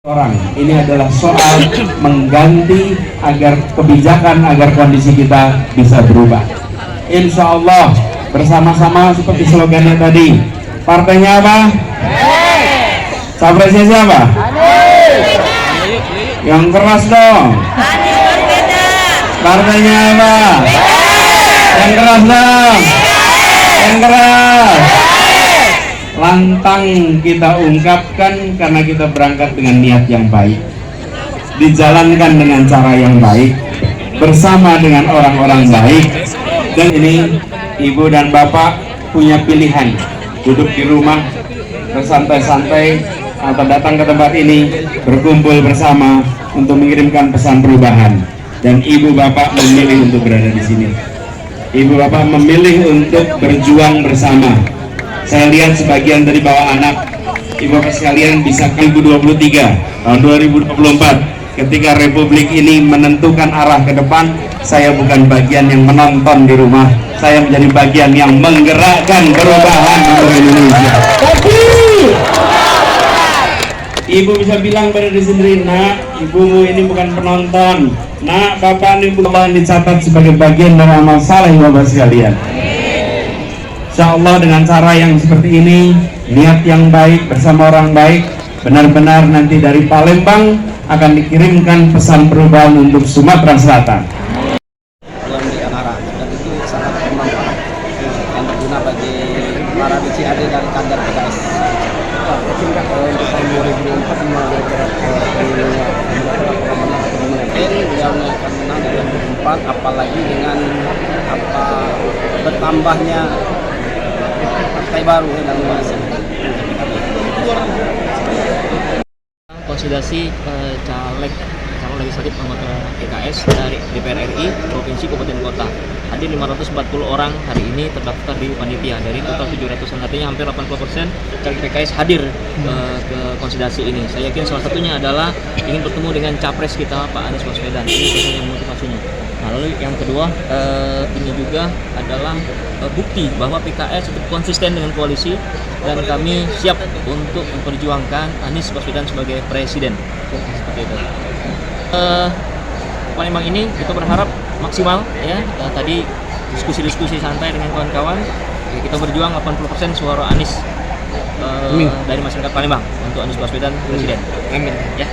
Orang ini adalah soal mengganti agar kebijakan, agar kondisi kita bisa berubah. Insya Allah bersama-sama seperti slogannya tadi. Partainya apa? Capresnya siapa? Yang keras dong. Partainya apa? Yang keras dong. Yang keras. Lantang kita ungkapkan karena kita berangkat dengan niat yang baik, dijalankan dengan cara yang baik, bersama dengan orang-orang baik. Dan ini ibu dan bapak punya pilihan, duduk di rumah bersantai-santai atau datang ke tempat ini berkumpul bersama untuk mengirimkan pesan perubahan. Dan ibu bapak memilih untuk berada di sini. Ibu bapak memilih untuk berjuang bersama. Saya lihat sebagian dari bawa anak ibu bapak sekalian bisa 2023 tahun 2024 ketika Republik ini menentukan arah ke depan. Saya bukan bagian yang menonton di rumah, saya menjadi bagian yang menggerakkan perubahan untuk Indonesia. Ibu bisa bilang pada diri sendiri, nak, ibumu ini bukan penonton, nak, bapak ini bukan dicatat sebagai bagian dari amal saleh bapak sekalian. Insya Allah dengan cara yang seperti ini, niat yang baik bersama orang baik, benar-benar nanti dari Palembang akan dikirimkan pesan perubahan untuk Sumatera Selatan. Yang di Anara, dan itu sangat bermanfaat yang berguna bagi para DCAD dan kader PKS. Untuk tahun 2004 beliau akan menang di 2004, apalagi dengan bertambahnya partai baru dan konsolidasi calon legislatif anggota PKS dari DPR RI Provinsi Kabupaten Kota. Hadir 540 orang hari ini terdaftar di panitia dari total 700-an, artinya hampir 80% caleg PKS hadir ke konsolidasi ini. Saya yakin salah satunya adalah ingin bertemu dengan capres kita Pak Anies Baswedan. Ini biasanya motivasinya. Nah, lalu yang kedua ini juga adalah bukti bahwa PKS tetap konsisten dengan koalisi dan kami siap untuk memperjuangkan Anies Baswedan sebagai presiden. Seperti itu. Palembang ini kita berharap maksimal ya. Tadi diskusi-diskusi santai dengan kawan-kawan, ya, kita berjuang 80% suara Anies dari masyarakat Palembang untuk Anies Baswedan presiden. Amin. Ya.